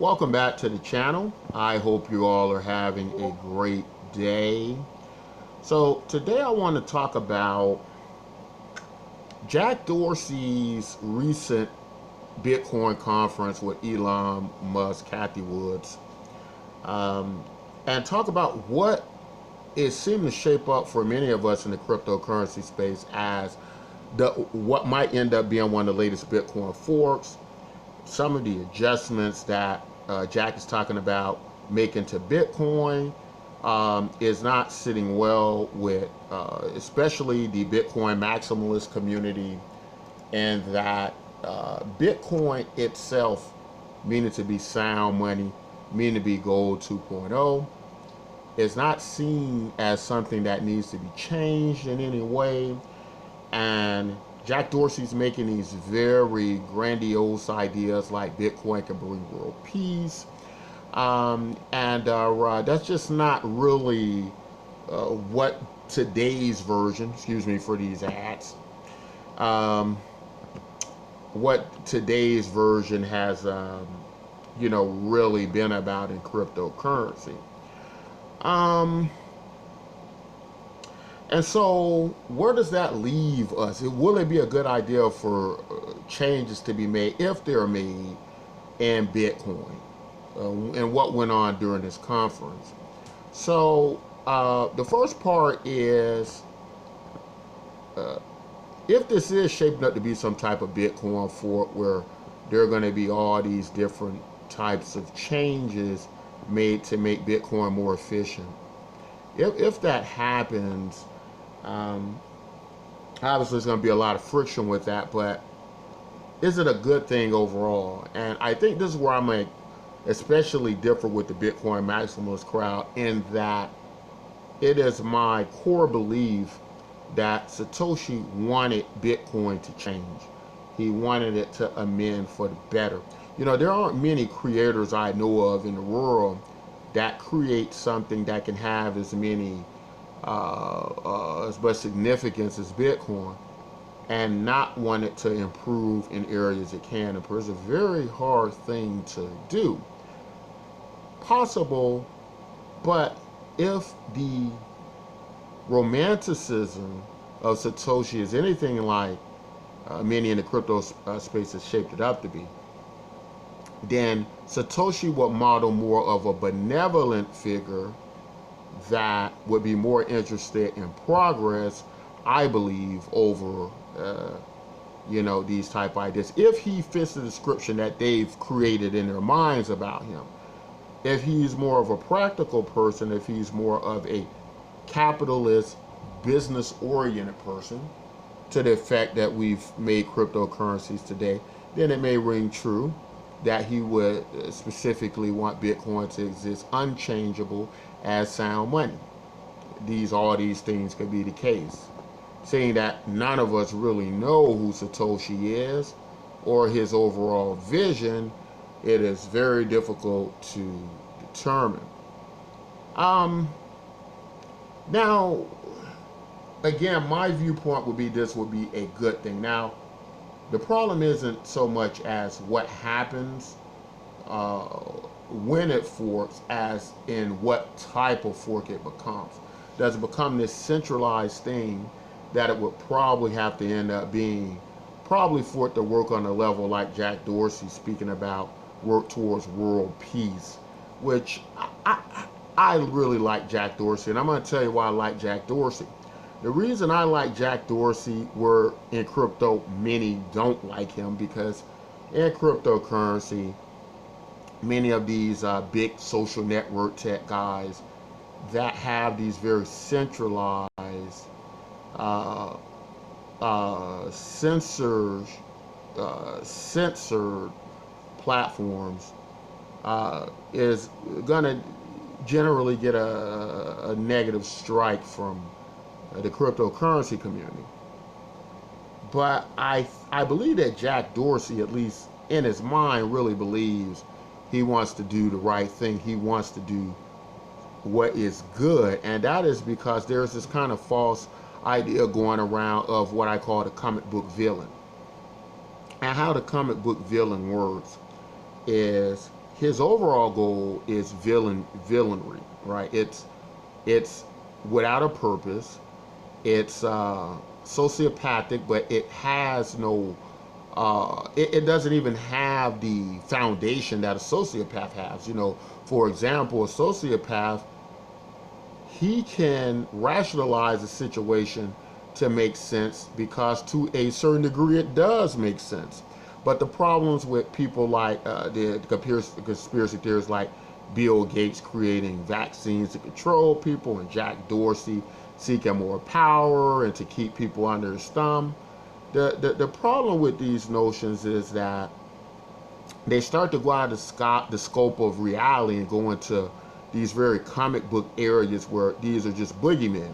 Welcome back to the channel. I hope you all are having a great day. So today I want to talk about Jack Dorsey's recent Bitcoin conference with Elon Musk, Kathy Woods, and talk about what it seemed to shape up for many of us in the cryptocurrency space as what might end up being one of the latest Bitcoin forks. Some of the adjustments that Jack is talking about making to Bitcoin is not sitting well with especially the Bitcoin maximalist community, and that Bitcoin itself, meaning to be sound money, meaning to be gold 2.0, is not seen as something that needs to be changed in any way. And Jack Dorsey's making these very grandiose ideas like Bitcoin can bring world peace. That's just not really what today's version, excuse me for these ads, what today's version has, really been about in cryptocurrency. Um, And so, where does that leave us? Will it be a good idea for changes to be made, if they're made, in Bitcoin? And what went on during this conference? So, the first part is uh, if this is shaping up to be some type of Bitcoin fork where there are going to be all these different types of changes made to make Bitcoin more efficient. If that happens, um, obviously, there's going to be a lot of friction with that, but is it a good thing overall? And I think this is where I'm like, especially differ with the Bitcoin maximalist crowd, in that it is my core belief that Satoshi wanted Bitcoin to change. He wanted it to amend for the better. There aren't many creators I know of in the world that create something that can have as much significance as Bitcoin and not want it to improve in areas it can improve. It's a very hard thing to do. Possible, but if the romanticism of Satoshi is anything like many in the crypto space has shaped it up to be, then Satoshi would model more of a benevolent figure that would be more interested in progress, I believe, over these type ideas. If he fits the description that they've created in their minds about him, if he's more of a practical person, if he's more of a capitalist, business-oriented person, to the effect that we've made cryptocurrencies today, then it may ring true that he would specifically want Bitcoin to exist unchangeable as sound money. All these things could be the case. Seeing that none of us really know who Satoshi is or his overall vision, it is very difficult to determine. Now, again, my viewpoint would be this would be a good thing. Now, the problem isn't so much as what happens when it forks, as in what type of fork it becomes. Does it become this centralized thing that it would probably have to end up being, probably for it to work on a level like Jack Dorsey speaking about, work towards world peace, which I really like Jack Dorsey, and I'm going to tell you why I like Jack Dorsey. The reason I like Jack Dorsey, where in crypto many don't like him, because in cryptocurrency, many of these big social network tech guys that have these very centralized, uh, censored platforms is going to generally get a negative strike from the cryptocurrency community. But I believe that Jack Dorsey, at least in his mind, really believes he wants to do the right thing. He wants to do what is good. And that is because there's this kind of false idea going around of what I call the comic book villain. And how the comic book villain works is his overall goal is villainry, right? It's without a purpose. It's sociopathic, but it has no. It doesn't even have the foundation that a sociopath has. You know, for example, a sociopath, he can rationalize a situation to make sense because to a certain degree it does make sense. But the problems with people like the conspiracy theorists like Bill Gates creating vaccines to control people and Jack Dorsey seeking more power and to keep people under his thumb. The problem with these notions is that they start to go out of the scope of reality and go into these very comic book areas where these are just boogeymen.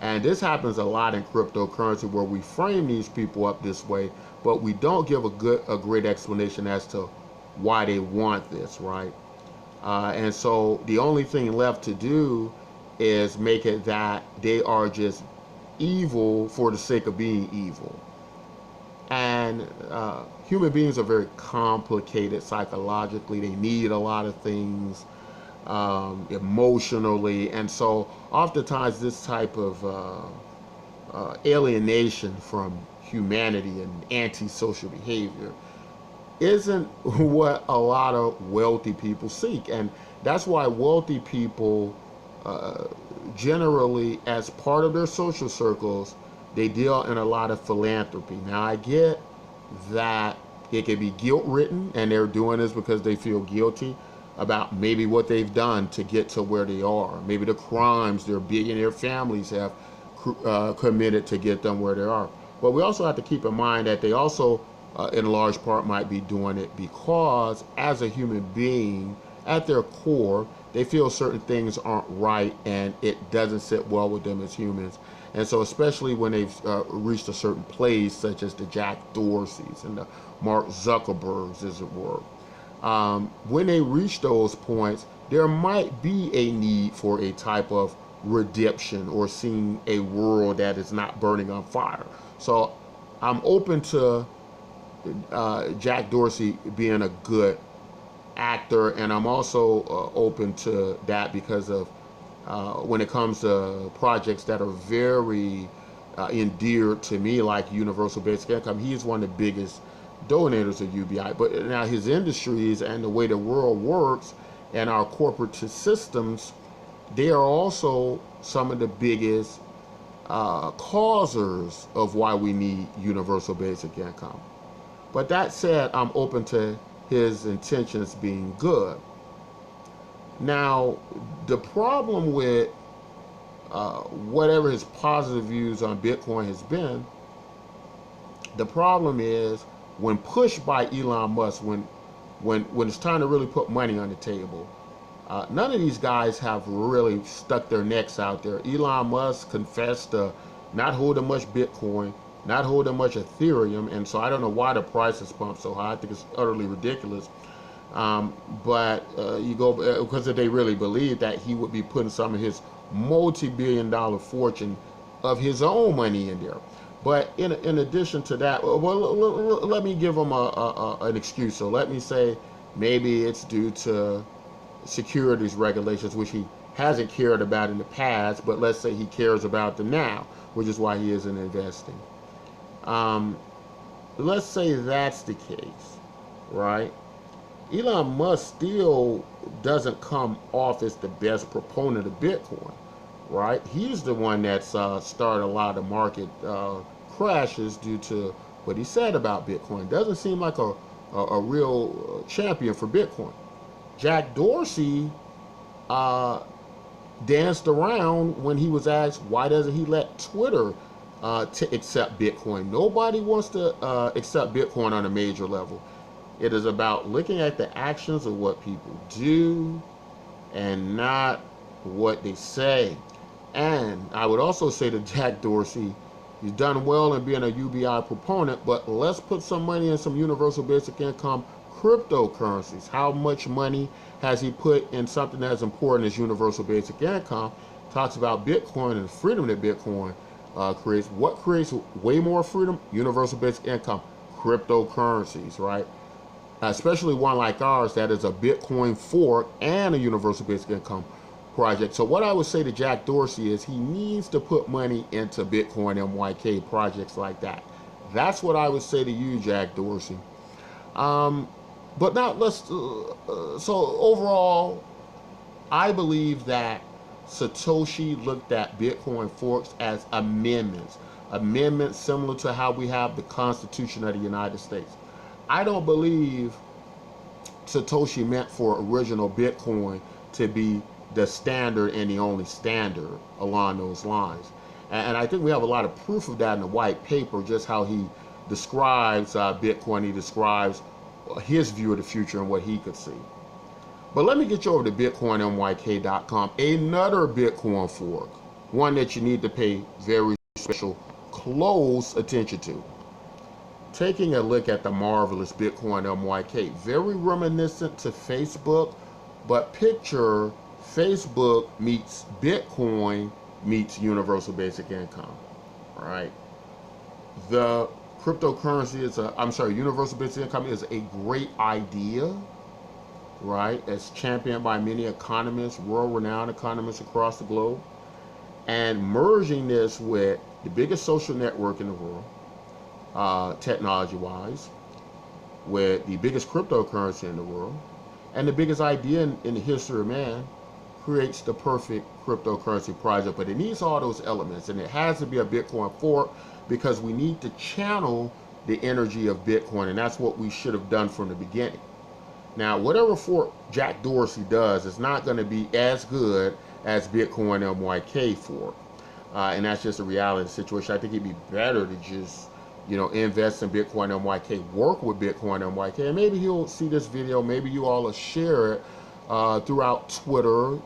And this happens a lot in cryptocurrency where we frame these people up this way, but we don't give a great explanation as to why they want this, right? And so the only thing left to do is make it that they are just evil for the sake of being evil. And human beings are very complicated psychologically. They need a lot of things emotionally. And so oftentimes this type of alienation from humanity and antisocial behavior isn't what a lot of wealthy people seek. And that's why wealthy people generally, as part of their social circles, they deal in a lot of philanthropy. Now, I get that it can be guilt-ridden, and they're doing this because they feel guilty about maybe what they've done to get to where they are, maybe the crimes their billionaire families have committed to get them where they are. But we also have to keep in mind that they also, in large part, might be doing it because, as a human being, at their core, they feel certain things aren't right and it doesn't sit well with them as humans. And so especially when they've reached a certain place, such as the Jack Dorseys and the Mark Zuckerbergs, as it were, when they reach those points, there might be a need for a type of redemption or seeing a world that is not burning on fire. So I'm open to Jack Dorsey being a good actor, and I'm also open to that because of when it comes to projects that are very endeared to me, like Universal Basic Income. He's one of the biggest donators of UBI. But now his industries and the way the world works and our corporate systems, they are also some of the biggest causers of why we need universal basic income. But that said, I'm open to his intentions being good. Now, the problem with whatever his positive views on Bitcoin has been, the problem is when pushed by Elon Musk, when it's time to really put money on the table, none of these guys have really stuck their necks out there. Elon Musk confessed to not holding much Bitcoin, not holding much Ethereum, and so I don't know why the price is pumped so high. I think it's utterly ridiculous. But you go because they really believe that he would be putting some of his multi-billion-dollar fortune of his own money in there. But in addition to that, well, let me give him an excuse. So let me say maybe it's due to securities regulations, which he hasn't cared about in the past, but let's say he cares about them now, which is why he isn't investing. Let's say that's the case, right? Elon Musk still doesn't come off as the best proponent of Bitcoin, right? He's the one that's started a lot of market crashes due to what he said about Bitcoin. Doesn't seem like a real champion for Bitcoin. Jack Dorsey danced around when he was asked why doesn't he let Twitter to accept Bitcoin. Nobody wants to accept Bitcoin on a major level. It is about looking at the actions of what people do and not what they say. And I would also say to Jack Dorsey, he's done well in being a UBI proponent, but let's put some money in some universal basic income cryptocurrencies. How much money has he put in something as important as universal basic income? Talks about Bitcoin and the freedom that Bitcoin creates. What creates way more freedom? Universal basic income, cryptocurrencies, right? especially one like ours that is a Bitcoin fork and a universal basic income project. So what I would say to Jack Dorsey is he needs to put money into Bitcoin MYK projects like that. That's what I would say to you, Jack Dorsey. But now so overall, I believe that Satoshi looked at Bitcoin forks as amendments, amendments similar to how we have the Constitution of the United States. I don't believe Satoshi meant for original Bitcoin to be the standard and the only standard along those lines. And I think we have a lot of proof of that in the white paper, just how he describes Bitcoin, he describes his view of the future and what he could see. But let me get you over to BitcoinMYK.com, another Bitcoin fork, one that you need to pay very special, close attention to. Taking a look at the marvelous Bitcoin MYK, very reminiscent to Facebook, but picture Facebook meets Bitcoin meets universal basic income, right? The cryptocurrency is universal basic income is a great idea, right? It's championed by many economists, world-renowned economists across the globe. And merging this with the biggest social network in the world, technology-wise, with the biggest cryptocurrency in the world, and the biggest idea in the history of man, creates the perfect cryptocurrency project. But it needs all those elements, and it has to be a Bitcoin fork because we need to channel the energy of Bitcoin, and that's what we should have done from the beginning. Now, whatever fork Jack Dorsey does is not going to be as good as Bitcoin MYK fork, and that's just a reality situation. I think it'd be better to just, invest in Bitcoin MYK, work with Bitcoin MYK, and maybe he'll see this video. Maybe you all will share it throughout Twitter,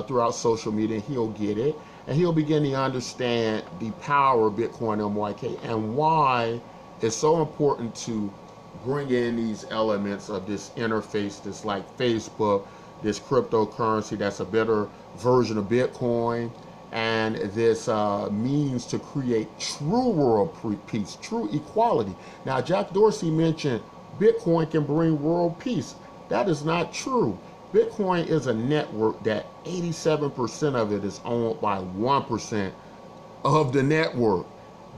throughout social media, and he'll get it, and he'll begin to understand the power of Bitcoin MYK and why it's so important to bring in these elements of this interface, this like Facebook, this cryptocurrency that's a better version of Bitcoin, and this means to create true world peace, true equality. Now, Jack Dorsey mentioned Bitcoin can bring world peace. That is not true. Bitcoin is a network that 87% of it is owned by 1% of the network.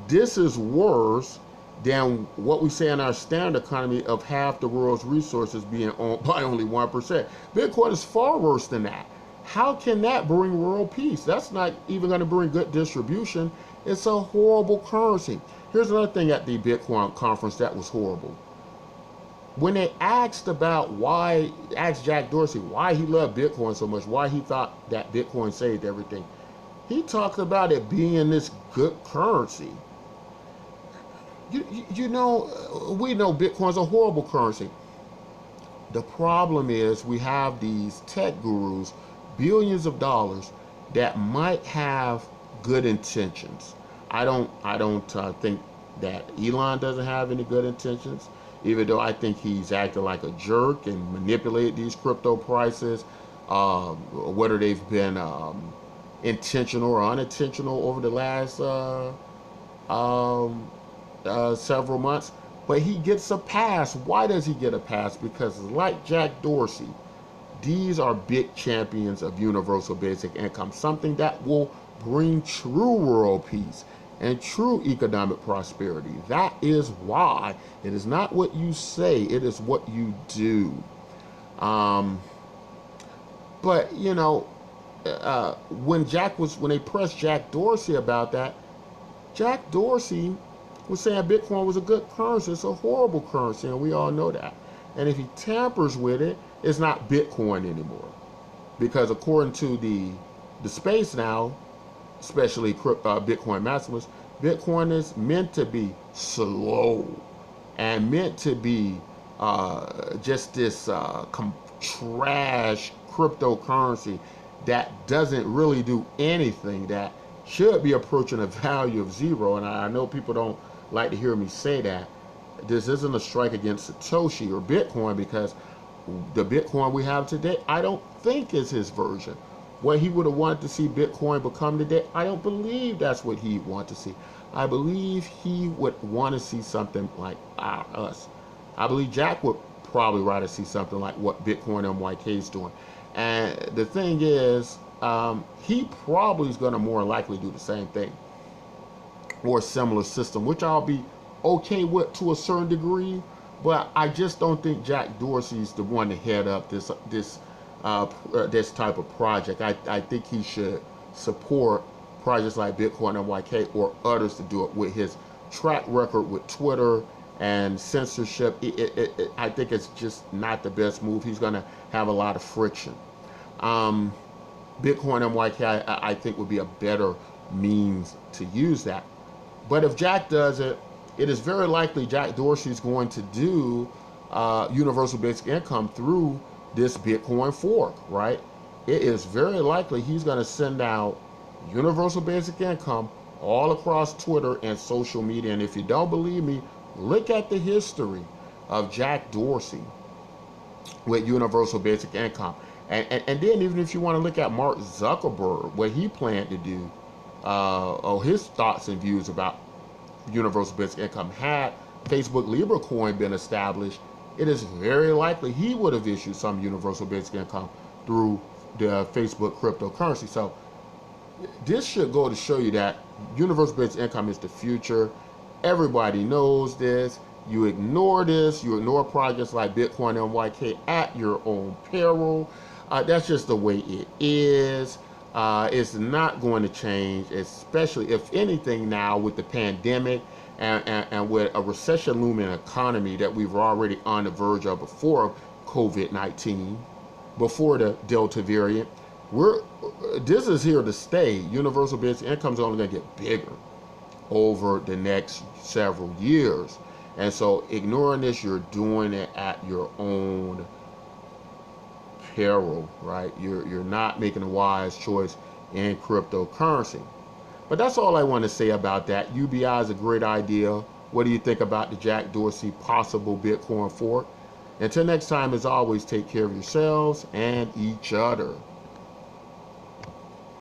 This is worse than what we say in our standard economy of half the world's resources being owned by only 1%. Bitcoin is far worse than that. How can that bring world peace? That's not even going to bring good distribution. It's a horrible currency. Here's another thing at the Bitcoin conference that was horrible. When they asked Jack Dorsey why he loved Bitcoin so much, why he thought that Bitcoin saved everything, he talked about it being this good currency. We know Bitcoin's a horrible currency. The problem is we have these tech gurus, billions of dollars, that might have good intentions. I don't think that Elon doesn't have any good intentions, even though I think he's acted like a jerk and manipulated these crypto prices, whether they've been intentional or unintentional over the last several months. But he gets a pass. Why does he get a pass? Because like Jack Dorsey, these are big champions of universal basic income, something that will bring true world peace and true economic prosperity. That is why. It is not what you say, it is what you do. But when they pressed Jack Dorsey about that, Jack Dorsey was saying Bitcoin was a good currency. It's a horrible currency, and we all know that. And if he tampers with it, it's not Bitcoin anymore. Because according to the space now, especially Bitcoin maximalists, Bitcoin is meant to be slow and meant to be just this trash cryptocurrency that doesn't really do anything, that should be approaching a value of zero. And I know people don't like to hear me say that. This isn't a strike against Satoshi or Bitcoin, because the Bitcoin we have today, I don't think is his version. What he would have wanted to see Bitcoin become today, I don't believe that's what he'd want to see. I believe he would want to see something like us. I believe Jack would probably rather see something like what Bitcoin MYK is doing. And the thing is, he probably is going to more likely do the same thing or a similar system, which I'll be okay with to a certain degree. But I just don't think Jack Dorsey's the one to head up this type of project. I think he should support projects like Bitcoin MYK or others to do it. With his track record with Twitter and censorship, I think it's just not the best move. He's going to have a lot of friction. Bitcoin MYK, I think, would be a better means to use that. But if Jack does it, it is very likely Jack Dorsey is going to do universal basic income through this Bitcoin fork, right? It is very likely he's going to send out universal basic income all across Twitter and social media. And if you don't believe me, look at the history of Jack Dorsey with universal basic income. And then even if you want to look at Mark Zuckerberg, what he planned to do, or his thoughts and views about universal basic income, had Facebook Libra coin been established, it is very likely he would have issued some universal basic income through the Facebook cryptocurrency. So this should go to show you that universal basic income is the future. Everybody knows this. You ignore this, you ignore projects like Bitcoin MYK at your own peril. That's just the way it is. It's not going to change, especially if anything now with the pandemic and with a recession looming economy that we were already on the verge of before COVID-19, before the Delta variant. This is here to stay. Universal basic income is only going to get bigger over the next several years. And so ignoring this, you're doing it at your own peril, right? You're not making a wise choice in cryptocurrency. But that's all I want to say about that. UBI is a great idea. What do you think about the Jack Dorsey possible Bitcoin fork? Until next time, as always, take care of yourselves and each other.